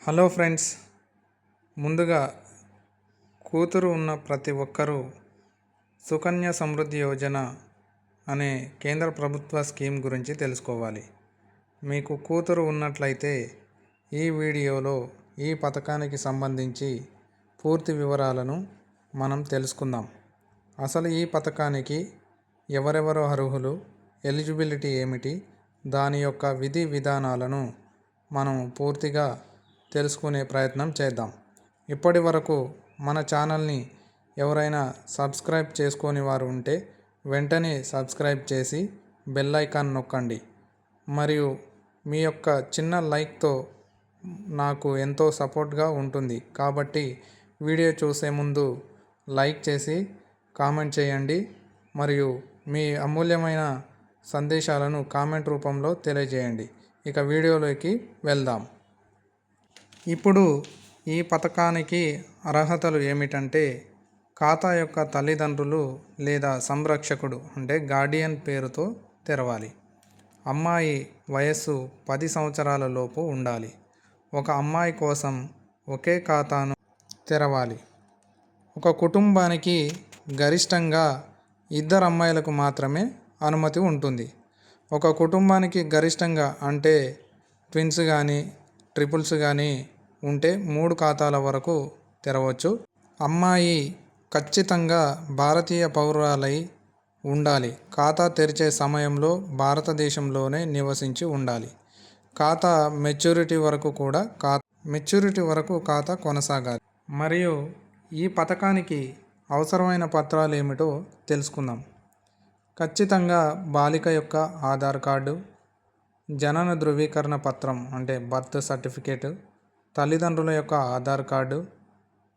Hello friends, ముందుగా కూతురు ఉన్న ప్రతి ఒక్కరూ సుకన్య సమృద్ధి యోజన అనే కేంద్ర ప్రభుత్వ స్కీమ్ గురించి తెలుసుకోవాలి. మీకు కూతురు ఉన్నట్లయితే ఈ వీడియోలో ఈ పథకానికి సంబంధించి పూర్తి వివరాలను మనం తెలుసుకుందాం. అసలు ఈ పథకానికి ఎవరెవరు అర్హులు, ఎలిజిబిలిటీ ఏమిటి, దాని యొక్క విధి విధానాలను మనం పూర్తిగా తెలుసుకునే ప్రయత్నం చేద్దాం. ఇప్పటి వరకు మన ఛానల్ని ఎవరైనా సబ్స్క్రైబ్ చేసుకొని వారు ఉంటే వెంటనే సబ్స్క్రైబ్ చేసి బెల్ ఐకాన్ నొక్కండి. మరియు మీ యొక్క చిన్న లైక్తో నాకు ఎంతో సపోర్ట్గా ఉంటుంది. కాబట్టి వీడియో చూసే ముందు లైక్ చేసి కామెంట్ చేయండి మరియు మీ అమూల్యమైన సందేశాలను కామెంట్ రూపంలో తెలియజేయండి. ఇక వీడియోలోకి వెళ్దాం. ఇప్పుడు ఈ పథకానికి అర్హతలు ఏమిటంటే, ఖాతా యొక్క తల్లిదండ్రులు లేదా సంరక్షకుడు అంటే గార్డియన్ పేరుతో తెరవాలి. అమ్మాయి వయస్సు 10 సంవత్సరాల లోపు ఉండాలి. ఒక అమ్మాయి కోసం ఒకే ఖాతాను తెరవాలి. ఒక కుటుంబానికి గరిష్టంగా 2 అమ్మాయిలకు మాత్రమే అనుమతి ఉంటుంది. ఒక కుటుంబానికి గరిష్టంగా అంటే ట్విన్స్ కానీ ట్రిపుల్స్ కానీ ఉంటే 3 ఖాతాల వరకు తెరవచ్చు. అమ్మాయి ఖచ్చితంగా భారతీయ పౌరురాలై ఉండాలి. ఖాతా తెరిచే సమయంలో భారతదేశంలోనే నివసించి ఉండాలి. ఖాతా మెచ్యూరిటీ వరకు ఖాతా కొనసాగాలి. మరియు ఈ పథకానికి అవసరమైన పత్రాలు ఏమిటో తెలుసుకుందాం. ఖచ్చితంగా బాలిక యొక్క ఆధార్ కార్డు, జనన ధృవీకరణ పత్రం అంటే బర్త్ సర్టిఫికేట్, తల్లిదండ్రుల యొక్క ఆధార్ కార్డు,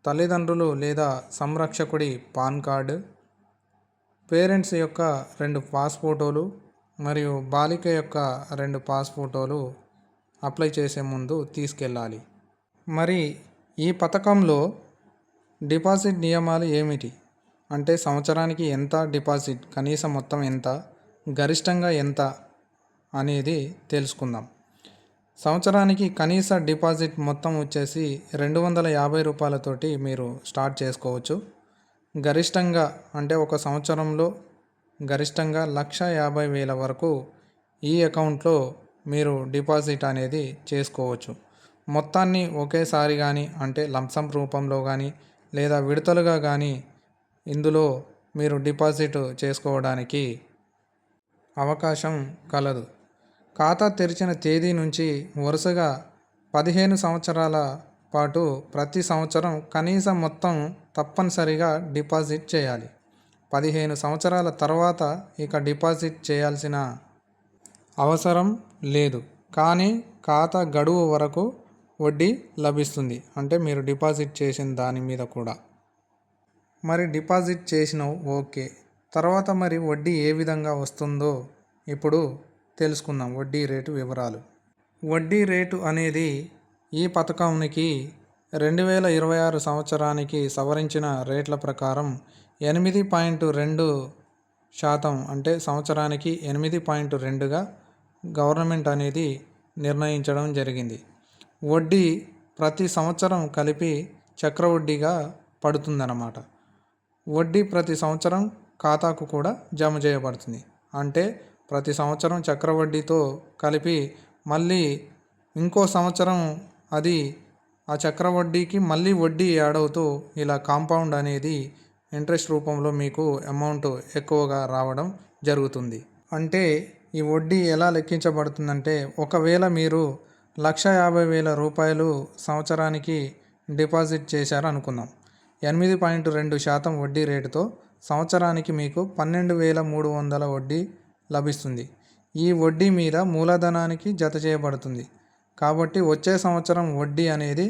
తల్లిదండ్రులు లేదా సంరక్షకుడి పాన్ కార్డు, పేరెంట్స్ యొక్క 2 పాస్ ఫోటోలు మరియు బాలిక యొక్క 2 పాస్ ఫోటోలు అప్లై చేసే ముందు తీసుకెళ్ళాలి. మరి ఈ పథకంలో డిపాజిట్ నియమాలు ఏమిటి అంటే, సంవత్సరానికి ఎంత డిపాజిట్, కనీస మొత్తం ఎంత, గరిష్టంగా ఎంత అనేది తెలుసుకుందాం. సంవత్సరానికి కనీస డిపాజిట్ మొత్తం వచ్చేసి 250 రూపాయలతోటి మీరు స్టార్ట్ చేసుకోవచ్చు. గరిష్టంగా అంటే ఒక సంవత్సరంలో గరిష్టంగా 1,50,000 వరకు ఈ అకౌంట్లో మీరు డిపాజిట్ అనేది చేసుకోవచ్చు. మొత్తాన్ని ఒకేసారి కానీ అంటే లంసమ్ రూపంలో కానీ లేదా విడతలుగా కానీ ఇందులో మీరు డిపాజిట్ చేసుకోవడానికి అవకాశం కలదు. ఖాతా తెరిచిన తేదీ నుంచి వరుసగా 15 సంవత్సరాల పాటు ప్రతి సంవత్సరం కనీస మొత్తం తప్పనిసరిగా డిపాజిట్ చేయాలి. 15 సంవత్సరాల తర్వాత ఇక డిపాజిట్ చేయాల్సిన అవసరం లేదు. కానీ ఖాతా గడువు వరకు వడ్డీ లభిస్తుంది. అంటే మీరు డిపాజిట్ చేసిన దాని మీద కూడా. మరి డిపాజిట్ చేసినావు ఓకే, తర్వాత మరి వడ్డీ ఏ విధంగా వస్తుందో ఇప్పుడు తెలుసుకుందాం. వడ్డీ రేటు వివరాలు. వడ్డీ రేటు అనేది ఈ పథకానికి 2026 సంవత్సరానికి సవరించిన రేట్ల ప్రకారం 8.2% అంటే సంవత్సరానికి 8.2గా గవర్నమెంట్ అనేది నిర్ణయించడం జరిగింది. వడ్డీ ప్రతి సంవత్సరం కలిపి చక్రవడ్డీగా పడుతుందన్నమాట. వడ్డీ ప్రతి సంవత్సరం ఖాతాకు కూడా జమ చేయబడుతుంది. అంటే ప్రతి సంవత్సరం చక్రవడ్డీతో కలిపి మళ్ళీ ఇంకో సంవత్సరం అది ఆ చక్రవడ్డీకి మళ్ళీ వడ్డీ యాడ్ అవుతూ ఇలా కాంపౌండ్ అనేది ఇంట్రెస్ట్ రూపంలో మీకు అమౌంట్ ఎక్కువగా రావడం జరుగుతుంది. అంటే ఈ వడ్డీ ఎలా లెక్కించబడుతుందంటే, ఒకవేళ మీరు 1,50,000 రూపాయలు సంవత్సరానికి డిపాజిట్ చేశారు అనుకుందాం. 8.2% వడ్డీ రేటుతో సంవత్సరానికి మీకు 12,300 వడ్డీ లభిస్తుంది. ఈ వడ్డీ మీద మూలధనానికి జత చేయబడుతుంది. కాబట్టి వచ్చే సంవత్సరం వడ్డీ అనేది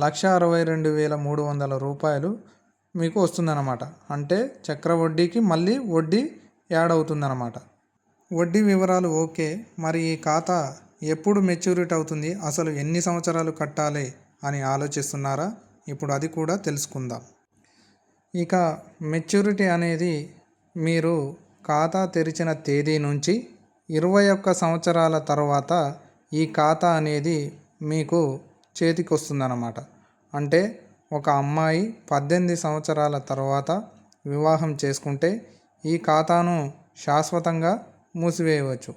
1,62,300 రూపాయలు మీకు వస్తుందన్నమాట. అంటే చక్రవడ్డీకి మళ్ళీ వడ్డీ యాడ్ అవుతుందన్నమాట. వడ్డీ వివరాలు ఓకే. మరి ఈ ఖాతా ఎప్పుడు మెచ్యూరిటీ అవుతుంది, అసలు ఎన్ని సంవత్సరాలు కట్టాలి అని ఆలోచిస్తున్నారా? ఇప్పుడు అది కూడా తెలుసుకుందాం. ఇక మెచ్యూరిటీ అనేది మీరు ఖాతా తెరిచిన తేదీ నుంచి 21 సంవత్సరాల తర్వాత ఈ ఖాతా అనేది మీకు చేతికి వస్తుందన్నమాట. అంటే ఒక అమ్మాయి 18 సంవత్సరాల తర్వాత వివాహం చేసుకుంటే ఈ ఖాతాను శాశ్వతంగా మూసివేయవచ్చు.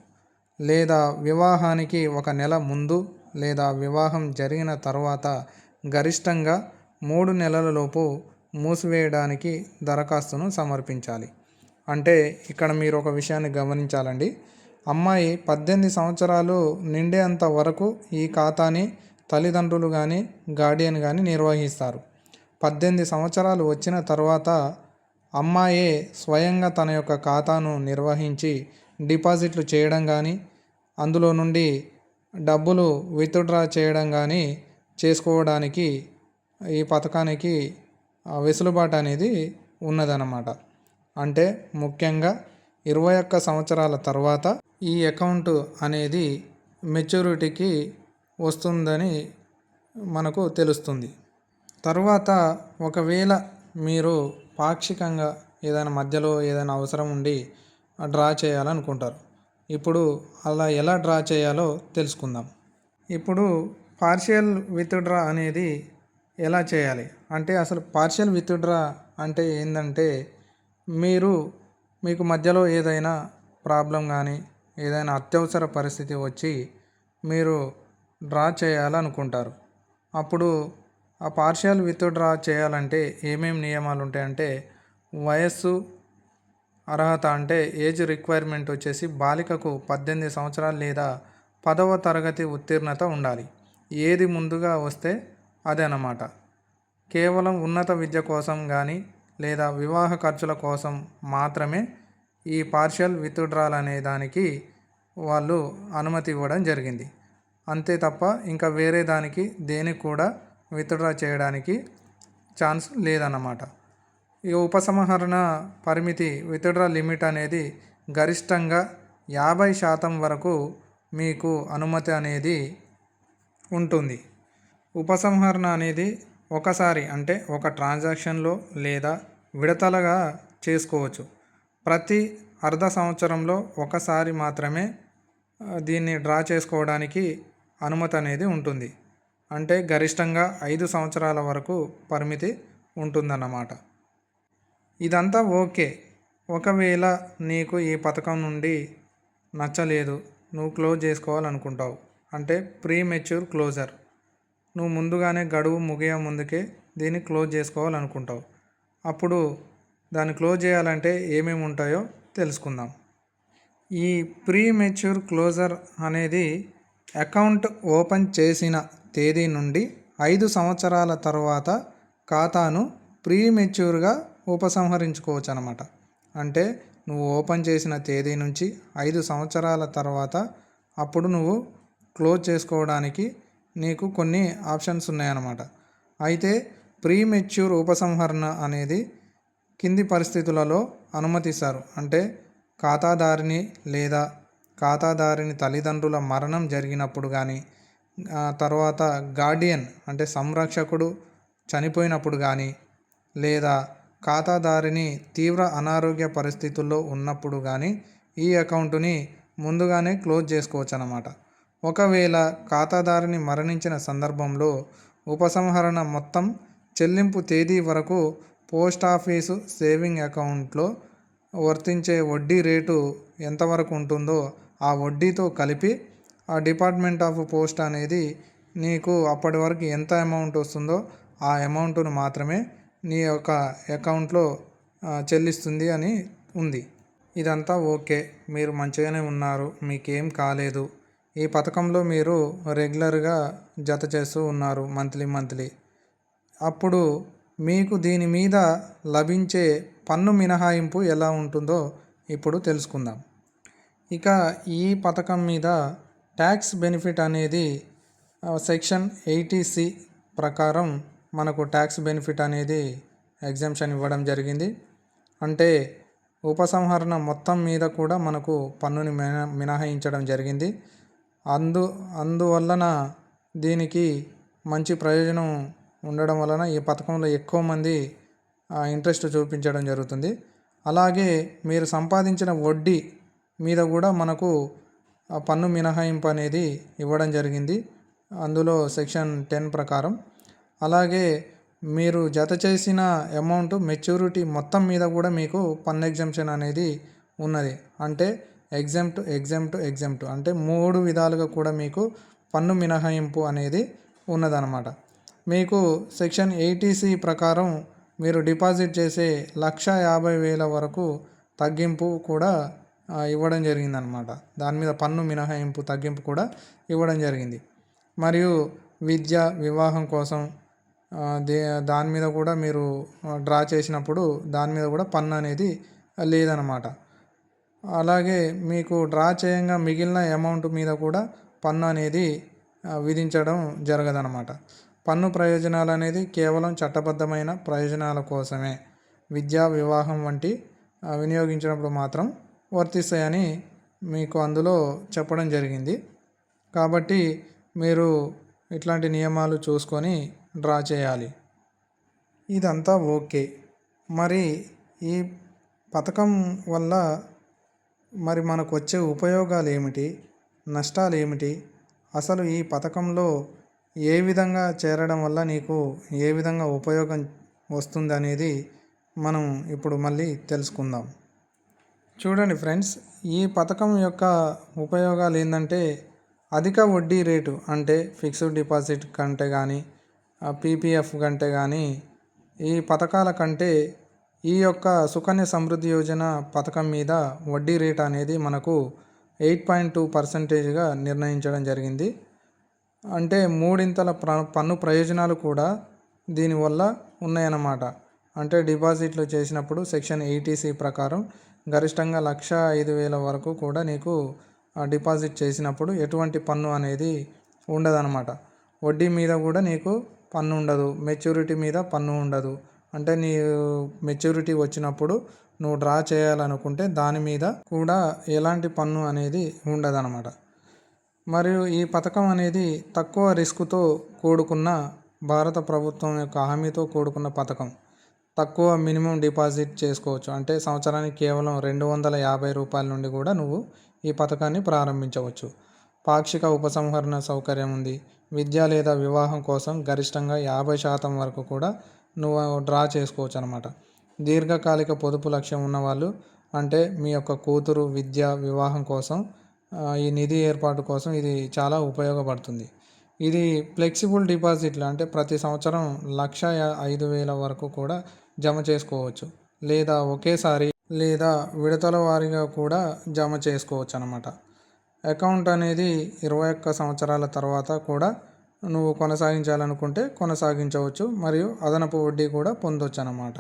లేదా వివాహానికి ఒక నెల ముందు లేదా వివాహం జరిగిన తర్వాత గరిష్టంగా 3 నెలలలోపు మూసివేయడానికి దరఖాస్తును సమర్పించాలి. అంటే ఇక్కడ మీరు ఒక విషయాన్ని గమనించాలండి. అమ్మాయి 18 సంవత్సరాలు నిండేంత వరకు ఈ ఖాతాని తల్లిదండ్రులు కానీ గార్డియన్ కానీ నిర్వహిస్తారు. 18 సంవత్సరాలు వచ్చిన తర్వాత అమ్మాయే స్వయంగా తన యొక్క ఖాతాను నిర్వహించి డిపాజిట్లు చేయడం కానీ అందులో నుండి డబ్బులు విత్డ్రా చేయడం కానీ చేసుకోవడానికి ఈ పథకానికి వెసులుబాటు అనేది ఉన్నదన్నమాట. అంటే ముఖ్యంగా 21 సంవత్సరాల తర్వాత ఈ అకౌంట్ అనేది మెచ్యూరిటీకి వస్తుందని మనకు తెలుస్తుంది. తర్వాత ఒకవేళ మీరు పాక్షికంగా ఏదైనా మధ్యలో ఏదైనా అవసరం ఉండి డ్రా చేయాలనుకుంటారు. ఇప్పుడు అలా ఎలా డ్రా చేయాలో తెలుసుకుందాం. ఇప్పుడు పార్షియల్ విత్డ్రా అనేది ఎలా చేయాలి అంటే అసలు పార్షియల్ విత్డ్రా అంటే ఏంటంటే మీకు మధ్యలో ఏదైనా ప్రాబ్లం కానీ ఏదైనా అత్యవసర పరిస్థితి వచ్చి మీరు డ్రా చేయాలనుకుంటారు. అప్పుడు ఆ పార్షియల్ విత్డ్రా చేయాలంటే ఏమేమి నియమాలు ఉంటాయంటే వయస్సు, అర్హత అంటే ఏజ్ రిక్వైర్మెంట్ వచ్చేసి బాలికకు 18 సంవత్సరాలు లేదా 10వ తరగతి ఉత్తీర్ణత ఉండాలి. ఏది ముందుగా వస్తే అదే అన్నమాట. కేవలం ఉన్నత విద్య కోసం కానీ లేదా వివాహ ఖర్చుల కోసం మాత్రమే ఈ పార్షియల్ విత్డ్రాల్ అనే దానికి వాళ్ళు అనుమతి ఇవ్వడం జరిగింది. అంతే తప్ప ఇంకా వేరే దానికి దేనికి కూడా విత్డ్రా చేయడానికి ఛాన్స్ లేదన్నమాట. ఈ ఉపసంహరణ పరిమితి విత్డ్రా లిమిట్ అనేది గరిష్టంగా 50% వరకు మీకు అనుమతి అనేది ఉంటుంది. ఉపసంహరణ అనేది ఒకసారి అంటే ఒక ట్రాన్సాక్షన్లో లేదా విడతలుగా చేసుకోవచ్చు. ప్రతి అర్ధ సంవత్సరంలో ఒకసారి మాత్రమే దీన్ని డ్రా చేసుకోవడానికి అనుమతి అనేది ఉంటుంది. అంటే గరిష్టంగా 5 సంవత్సరాల వరకు పరిమితి ఉంటుందన్నమాట. ఇదంతా ఓకే. ఒకవేళ నీకు ఈ పథకం నుండి నచ్చలేదు, నువ్వు క్లోజ్ చేసుకోవాలనుకుంటావు అంటే ప్రీ మెచ్యూర్ క్లోజర్, నువ్వు ముందుగానే గడువు ముగియ ముందుకే దీన్ని క్లోజ్ చేసుకోవాలనుకుంటావు. అప్పుడు దాన్ని క్లోజ్ చేయాలంటే ఏమేమి ఉంటాయో తెలుసుకుందాం. ఈ ప్రీ మెచ్యూర్ క్లోజర్ అనేది అకౌంట్ ఓపెన్ చేసిన తేదీ నుండి 5 సంవత్సరాల తర్వాత ఖాతాను ప్రీ మెచ్యూర్గా ఉపసంహరించుకోవచ్చు అన్నమాట. అంటే నువ్వు ఓపెన్ చేసిన తేదీ నుంచి 5 సంవత్సరాల తర్వాత అప్పుడు నువ్వు క్లోజ్ చేసుకోవడానికి నీకు కొన్ని ఆప్షన్స్ ఉన్నాయన్నమాట. అయితే ప్రీ మెచ్యూర్ ఉపసంహరణ అనేది కింది పరిస్థితులలో అనుమతిస్తారు. అంటే ఖాతాదారుని లేదా ఖాతాదారుని తల్లిదండ్రుల మరణం జరిగినప్పుడు కానీ, తర్వాత గార్డియన్ అంటే సంరక్షకుడు చనిపోయినప్పుడు కానీ, లేదా ఖాతాదారుని తీవ్ర అనారోగ్య పరిస్థితుల్లో ఉన్నప్పుడు కానీ ఈ అకౌంటుని ముందుగానే క్లోజ్ చేసుకోవచ్చు అన్నమాట. ఒకవేళ ఖాతాదారుని మరణించిన సందర్భంలో ఉపసంహరణ మొత్తం చెల్లింపు తేదీ వరకు పోస్ట్ ఆఫీసు సేవింగ్ అకౌంట్లో వర్తించే వడ్డీ రేటు ఎంతవరకు ఉంటుందో ఆ వడ్డీతో కలిపి ఆ డిపార్ట్మెంట్ ఆఫ్ పోస్ట్ అనేది నీకు అప్పటి వరకు ఎంత అమౌంట్ వస్తుందో ఆ అమౌంట్ను మాత్రమే నీ యొక్క అకౌంట్లో చెల్లిస్తుంది అని ఉంది. ఇదంతా ఓకే, మీరు మంచిగానే ఉన్నారు, మీకేం కాలేదు, ఈ పథకంలో మీరు రెగ్యులర్గా జత చేస్తూ ఉన్నారు మంత్లీ, అప్పుడు మీకు దీని మీద లభించే పన్ను మినహాయింపు ఎలా ఉంటుందో ఇప్పుడు తెలుసుకుందాం. ఇక ఈ పథకం మీద ట్యాక్స్ బెనిఫిట్ అనేది సెక్షన్ 80C ప్రకారం మనకు ట్యాక్స్ బెనిఫిట్ అనేది ఎగ్జామ్షన్ ఇవ్వడం జరిగింది. అంటే ఉపసంహరణ మొత్తం మీద కూడా మనకు పన్నుని మినహాయించడం జరిగింది. అందువలన దీనికి మంచి ప్రయోజనం ఉండడం వలన ఈ పథకంలో ఎక్కువ మంది ఇంట్రెస్ట్ చూపించడం జరుగుతుంది. అలాగే మీరు సంపాదించిన వడ్డీ మీద కూడా మనకు పన్ను మినహాయింపు అనేది ఇవ్వడం జరిగింది. అందులో సెక్షన్ 10 ప్రకారం. అలాగే మీరు జత చేసిన అమౌంట్ మెచ్యూరిటీ మొత్తం మీద కూడా మీకు పన్ను ఎగ్జంప్షన్ అనేది ఉన్నది. అంటే ఎగ్జెంప్ట్ అంటే 3 విధాలుగా కూడా మీకు పన్ను మినహాయింపు అనేది ఉన్నదన్నమాట. మీకు సెక్షన్ 80C ప్రకారం మీరు డిపాజిట్ చేసే 1,50,000 వరకు తగ్గింపు కూడా ఇవ్వడం జరిగిందనమాట. దాని మీద పన్ను మినహాయింపు తగ్గింపు కూడా ఇవ్వడం జరిగింది. మరియు విద్య, వివాహం కోసం దాని మీద కూడా మీరు డ్రా చేసినప్పుడు దాని మీద కూడా పన్ను అనేది లేదనమాట. అలాగే మీకు డ్రా చేయంగా మిగిలిన అమౌంట్ మీద కూడా పన్ను అనేది విధించడం జరగదనమాట. పన్ను ప్రయోజనాలు అనేది కేవలం చట్టబద్ధమైన ప్రయోజనాల కోసమే విద్యా, వివాహం వంటి వినియోగించినప్పుడు మాత్రం వర్తిస్తాయని మీకు అందులో చెప్పడం జరిగింది. కాబట్టి మీరు ఇట్లాంటి నియమాలు చూసుకొని డ్రా చేయాలి. ఇదంతా ఓకే. మరి ఈ పథకం వల్ల మరి మనకు వచ్చే ఉపయోగాలు ఏమిటి, నష్టాలు ఏమిటి, అసలు ఈ పథకంలో ఏ విధంగా చేరడం వల్ల నీకు ఏ విధంగా ఉపయోగం వస్తుంది అనేది మనం ఇప్పుడు మళ్ళీ తెలుసుకుందాం. చూడండి ఫ్రెండ్స్, ఈ పథకం యొక్క ఉపయోగాలు ఏంటంటే అధిక వడ్డీ రేటు, అంటే ఫిక్స్డ్ డిపాజిట్ కంటే కానీ పీపీఎఫ్ కంటే కానీ ఈ పథకాల కంటే ఈ యొక్క సుకన్య సమృద్ధి యోజన పథకం మీద వడ్డీ రేట్ అనేది మనకు 8.2%గా నిర్ణయించడం జరిగింది. అంటే మూడింతల పన్ను ప్రయోజనాలు కూడా దీనివల్ల ఉన్నాయన్నమాట. అంటే డిపాజిట్లు చేసినప్పుడు సెక్షన్ 80C ప్రకారం గరిష్టంగా 1,05,000 వరకు కూడా నీకు డిపాజిట్ చేసినప్పుడు ఎటువంటి పన్ను అనేది ఉండదన్నమాట. వడ్డీ మీద కూడా నీకు పన్ను ఉండదు, మెచ్యూరిటీ మీద పన్ను ఉండదు. అంటే నీ మెచ్యూరిటీ వచ్చినప్పుడు నువ్వు డ్రా చేయాలనుకుంటే దాని మీద కూడా ఎలాంటి పన్ను అనేది ఉండదన్నమాట. మరియు ఈ పథకం అనేది తక్కువ రిస్క్తో కూడుకున్న భారత ప్రభుత్వం యొక్క హామీతో కూడుకున్న పథకం. తక్కువ మినిమం డిపాజిట్ చేసుకోవచ్చు. అంటే సంవత్సరానికి కేవలం 250 రూపాయల నుండి కూడా నువ్వు ఈ పథకాన్ని ప్రారంభించవచ్చు. పాక్షిక ఉపసంహరణ సౌకర్యం ఉంది. విద్య లేదా వివాహం కోసం గరిష్టంగా 50% వరకు కూడా నువ్వు డ్రా చేసుకోవచ్చు అనమాట. దీర్ఘకాలిక పొదుపు లక్ష్యం ఉన్నవాళ్ళు, అంటే మీ యొక్క కూతురు విద్య, వివాహం కోసం ఈ నిధి ఏర్పాటు కోసం ఇది చాలా ఉపయోగపడుతుంది. ఇది ఫ్లెక్సిబుల్ డిపాజిట్లు, అంటే ప్రతి సంవత్సరం 1,05,000 వరకు కూడా జమ చేసుకోవచ్చు, లేదా ఒకేసారి లేదా విడతల వారీగా కూడా జమ చేసుకోవచ్చు అన్నమాట. అకౌంట్ అనేది 21 సంవత్సరాల తర్వాత కూడా నువ్వు కొనసాగించాలనుకుంటే కొనసాగించవచ్చు, మరియు అదనపు వడ్డీ కూడా పొందవచ్చు అన్నమాట.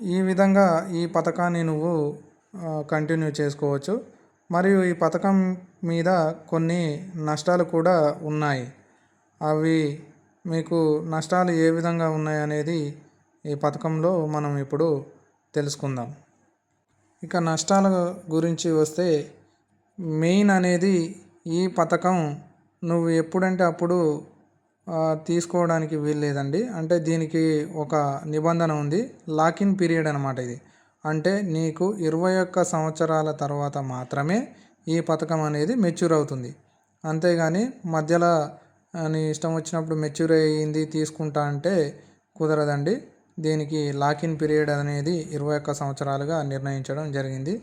ఈ విధంగా ఈ పథకాన్ని నువ్వు కంటిన్యూ చేసుకోవచ్చు. మరియు ఈ పథకం మీద కొన్ని నష్టాలు కూడా ఉన్నాయి. అవి మీకు నష్టాలు ఏ విధంగా ఉన్నాయి అనేది ఈ పథకంలో మనం ఇప్పుడు తెలుసుకుందాం. ఇక నష్టాల గురించి వస్తే మెయిన్ అనేది ఈ పథకం నువ్వు ఎప్పుడంటే అప్పుడు తీసుకోవడానికి వీల్లేదండి. అంటే దీనికి ఒక నిబంధన ఉంది, లాకిన్ పీరియడ్ అనమాట ఇది. అంటే నీకు 21 సంవత్సరాల తర్వాత మాత్రమే ఈ పథకం అనేది మెచ్యూర్ అవుతుంది. అంతేగాని మధ్యలో నీ ఇష్టం వచ్చినప్పుడు మెచ్యూర్ అయ్యింది తీసుకుంటా అంటే కుదరదండి. దీనికి లాకిన్ పీరియడ్ అనేది 21 సంవత్సరాలుగా నిర్ణయించడం జరిగింది.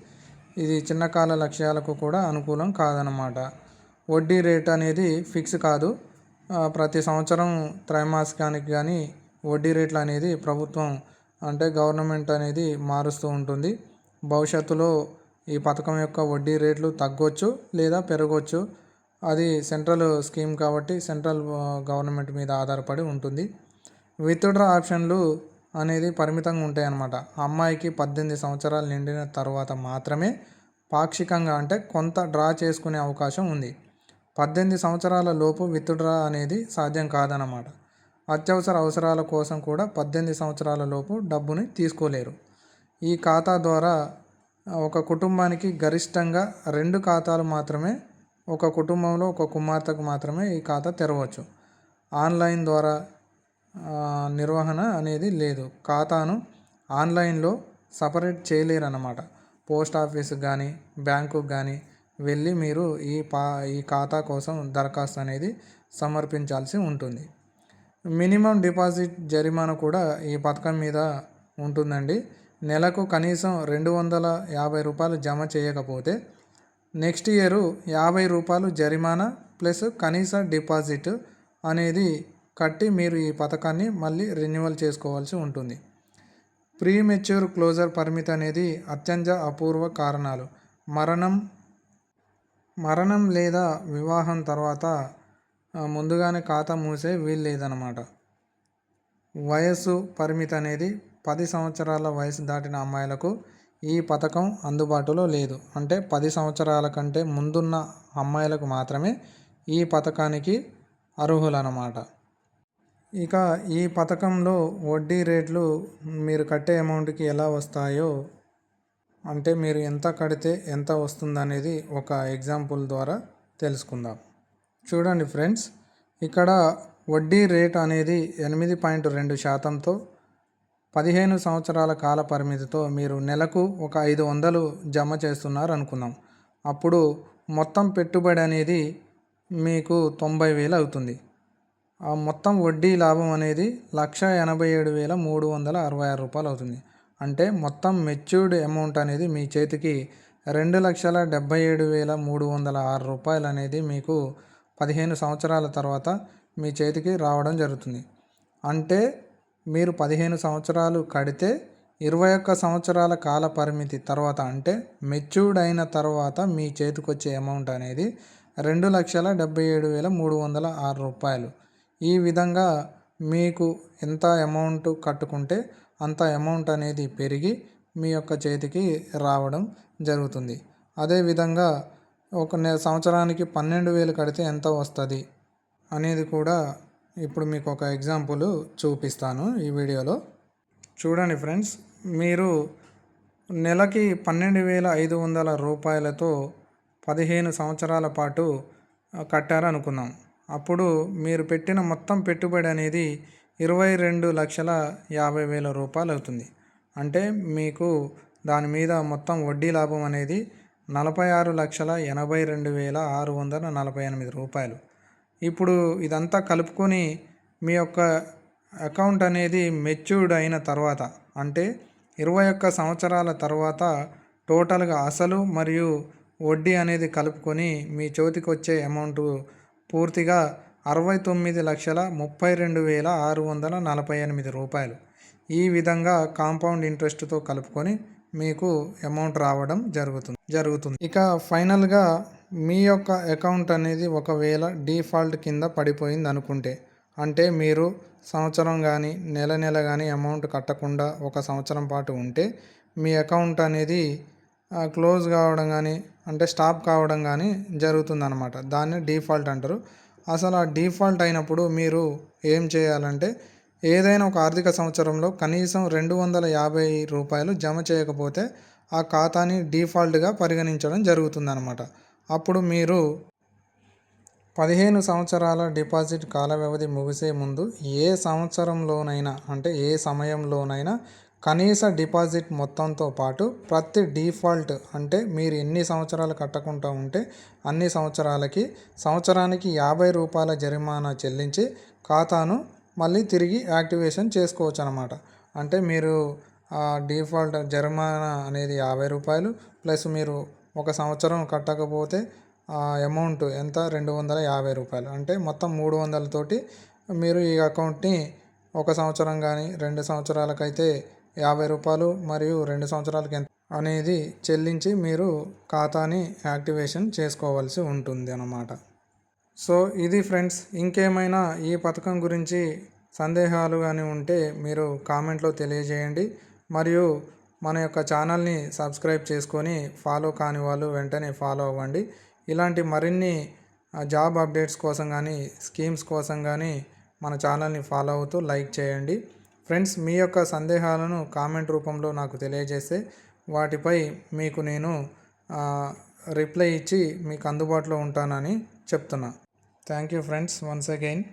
ఇది చిన్నకాల లక్ష్యాలకు కూడా అనుకూలం కాదన్నమాట. వడ్డీ రేట్ అనేది ఫిక్స్ కాదు. ప్రతి సంవత్సరం త్రైమాసికానికి కానీ వడ్డీ రేట్లు అనేది ప్రభుత్వం, అంటే గవర్నమెంట్ అనేది మారుస్తూ ఉంటుంది. భవిష్యత్తులో ఈ పథకం యొక్క వడ్డీ రేట్లు తగ్గొచ్చు లేదా పెరగవచ్చు. అది సెంట్రల్ స్కీమ్ కాబట్టి సెంట్రల్ గవర్నమెంట్ మీద ఆధారపడి ఉంటుంది. విత్డ్రా ఆప్షన్లు అనేది పరిమితంగా ఉంటాయి అన్నమాట. అమ్మాయికి 18 సంవత్సరాలు నిండిన తర్వాత మాత్రమే పాక్షికంగా, అంటే కొంత డ్రా చేసుకునే అవకాశం ఉంది. 18 సంవత్సరాల లోపు విత్డ్రా అనేది సాధ్యం కాదన్నమాట. అత్యవసర అవసరాల కోసం కూడా 18 సంవత్సరాల లోపు డబ్బుని తీసుకోలేరు. ఈ ఖాతా ద్వారా ఒక కుటుంబానికి గరిష్టంగా 2 ఖాతాలు మాత్రమే, ఒక కుటుంబంలో ఒక కుమార్తెకు మాత్రమే ఈ ఖాతా తెరవచ్చు. ఆన్లైన్ ద్వారా నిర్వహణ అనేది లేదు. ఖాతాను ఆన్లైన్లో సపరేట్ చేయలేరు అన్నమాట. పోస్ట్ ఆఫీస్కి కానీ బ్యాంకుకి కానీ వెళ్ళి మీరు ఈ ఖాతా కోసం దరఖాస్తు అనేది సమర్పించాల్సి ఉంటుంది. మినిమం డిపాజిట్ జరిమానా కూడా ఈ పథకం మీద ఉంటుందండి. నెలకు కనీసం రూ. 250 జమ చేయకపోతే నెక్స్ట్ ఇయర్ రూ. 50 జరిమానా ప్లస్ కనీస డిపాజిట్ అనేది కట్టి మీరు ఈ పథకాన్ని మళ్ళీ రెన్యువల్ చేసుకోవాల్సి ఉంటుంది. ప్రీ మెచ్యూర్ క్లోజర్ పరిమితి అనేది అత్యంత అపూర్వ కారణాలు, మరణం లేదా వివాహం తర్వాత ముందుగానే ఖాతా మూసే వీలు లేదన్నమాట. వయస్సు పరిమితి అనేది 10 సంవత్సరాల వయసు దాటిన అమ్మాయిలకు ఈ పథకం అందుబాటులో లేదు. అంటే 10 సంవత్సరాల కంటే ముందున్న అమ్మాయిలకు మాత్రమే ఈ పథకానికి అర్హులన్నమాట. ఇక ఈ పథకంలో వడ్డీ రేట్లు మీరు కట్టే అమౌంట్కి ఎలా వస్తాయో, అంటే మీరు ఎంత కడితే ఎంత వస్తుందనేది ఒక ఎగ్జాంపుల్ ద్వారా తెలుసుకుందాం. చూడండి ఫ్రెండ్స్, ఇక్కడ వడ్డీ రేట్ అనేది 8.2%తో 15 సంవత్సరాల కాల పరిమితితో మీరు నెలకు ఒక 500 జమ చేస్తున్నారు అనుకుందాం. అప్పుడు మొత్తం పెట్టుబడి అనేది మీకు 90,000 అవుతుంది. ఆ మొత్తం వడ్డీ లాభం అనేది 1,87,366 అవుతుంది. అంటే మొత్తం మెచ్యూర్డ్ అమౌంట్ అనేది మీ చేతికి 2,77,306 అనేది మీకు 15 సంవత్సరాల తర్వాత మీ చేతికి రావడం జరుగుతుంది. అంటే మీరు 15 సంవత్సరాలు కడితే 21 సంవత్సరాల కాల పరిమితి తర్వాత, అంటే మెచ్యూర్డ్ అయిన తర్వాత మీ చేతికి వచ్చే అమౌంట్ అనేది 2,77,306. ఈ విధంగా మీకు ఎంత అమౌంట్ కట్టుకుంటే అంత అమౌంట్ అనేది పెరిగి మీ యొక్క చేతికి రావడం జరుగుతుంది. అదేవిధంగా ఒక సంవత్సరానికి 12,000 కడితే ఎంత వస్తుంది అనేది కూడా ఇప్పుడు మీకు ఒక ఎగ్జాంపుల్ చూపిస్తాను ఈ వీడియోలో. చూడండి ఫ్రెండ్స్, మీరు నెలకి 12,500 రూపాయలతో 15 సంవత్సరాల పాటు కట్టారనుకుందాం. అప్పుడు మీరు పెట్టిన మొత్తం పెట్టుబడి అనేది 22,50,000 రూపాయలు అవుతుంది. అంటే మీకు దాని మీద మొత్తం వడ్డీ లాభం అనేది 46,82,648 రూపాయలు. ఇప్పుడు ఇదంతా కలుపుకొని మీ యొక్క అకౌంట్ అనేది మెచ్యూర్డ్ అయిన తర్వాత, అంటే 21 సంవత్సరాల తర్వాత టోటల్గా అసలు మరియు వడ్డీ అనేది కలుపుకొని మీ చేతికి వచ్చే అమౌంట్ పూర్తిగా 69,32,648 రూపాయలు. ఈ విధంగా కాంపౌండ్ ఇంట్రెస్ట్తో కలుపుకొని మీకు అమౌంట్ రావడం జరుగుతుంది. ఇక ఫైనల్గా మీ యొక్క అకౌంట్ అనేది ఒకవేళ డిఫాల్ట్ కింద పడిపోయింది అనుకుంటే, అంటే మీరు సంవత్సరం కానీ నెల కానీ అమౌంట్ కట్టకుండా ఒక సంవత్సరం పాటు ఉంటే మీ అకౌంట్ అనేది క్లోజ్ కావడం కానీ, అంటే స్టాప్ కావడం కానీ జరుగుతుందన్నమాట. దాన్ని డిఫాల్ట్ అంటారు. అసలు ఆ డిఫాల్ట్ అయినప్పుడు మీరు ఏం చేయాలంటే, ఏదైనా ఒక ఆర్థిక సంవత్సరంలో కనీసం 250 రూపాయలు జమ చేయకపోతే ఆ ఖాతాని డిఫాల్ట్గా పరిగణించడం జరుగుతుందన్నమాట. అప్పుడు మీరు 15 సంవత్సరాల డిపాజిట్ కాల వ్యవధి ముగిసే ముందు ఏ సంవత్సరంలోనైనా, అంటే ఏ సమయంలోనైనా కనీస డిపాజిట్ మొత్తంతో పాటు ప్రతి డిఫాల్ట్, అంటే మీరు ఎన్ని సంవత్సరాలు కట్టకుండా ఉంటే అన్ని సంవత్సరాలకి సంవత్సరానికి 50 రూపాయల జరిమానా చెల్లించి ఖాతాను మళ్ళీ తిరిగి యాక్టివేషన్ చేసుకోవచ్చు అన్నమాట. అంటే మీరు డిఫాల్ట్ జరిమానా అనేది 50 రూపాయలు ప్లస్ మీరు ఒక సంవత్సరం కట్టకపోతే అమౌంట్ ఎంత, 250 రూపాయలు, అంటే మొత్తం 300 తోటి మీరు ఈ అకౌంట్ని ఒక సంవత్సరం కానీ 2 సంవత్సరాలకైతే 50 రూపాయలు మరియు 2 సంవత్సరాలకి ఎంత అనేది చెల్లించి మీరు ఖాతాని యాక్టివేషన్ చేసుకోవాల్సి ఉంటుంది అన్నమాట. సో ఇది ఫ్రెండ్స్, ఇంకేమైనా ఈ పథకం గురించి సందేహాలు కానీ ఉంటే మీరు కామెంట్లో తెలియజేయండి. మరియు మన యొక్క ఛానల్ని సబ్స్క్రైబ్ చేసుకొని ఫాలో కాని వాళ్ళు వెంటనే ఫాలో అవ్వండి. ఇలాంటి మరిన్ని జాబ్ అప్డేట్స్ కోసం కానీ స్కీమ్స్ కోసం కానీ మన ఛానల్ని ఫాలో అవుతూ లైక్ చేయండి. ఫ్రెండ్స్, మీ యొక్క సందేహాలను కామెంట్ రూపంలో నాకు తెలియజేస్తే వాటిపై మీకు నేను రిప్లై ఇచ్చి మీకు అందుబాటులో ఉంటానని చెప్తున్నా. Thank you friends, once again.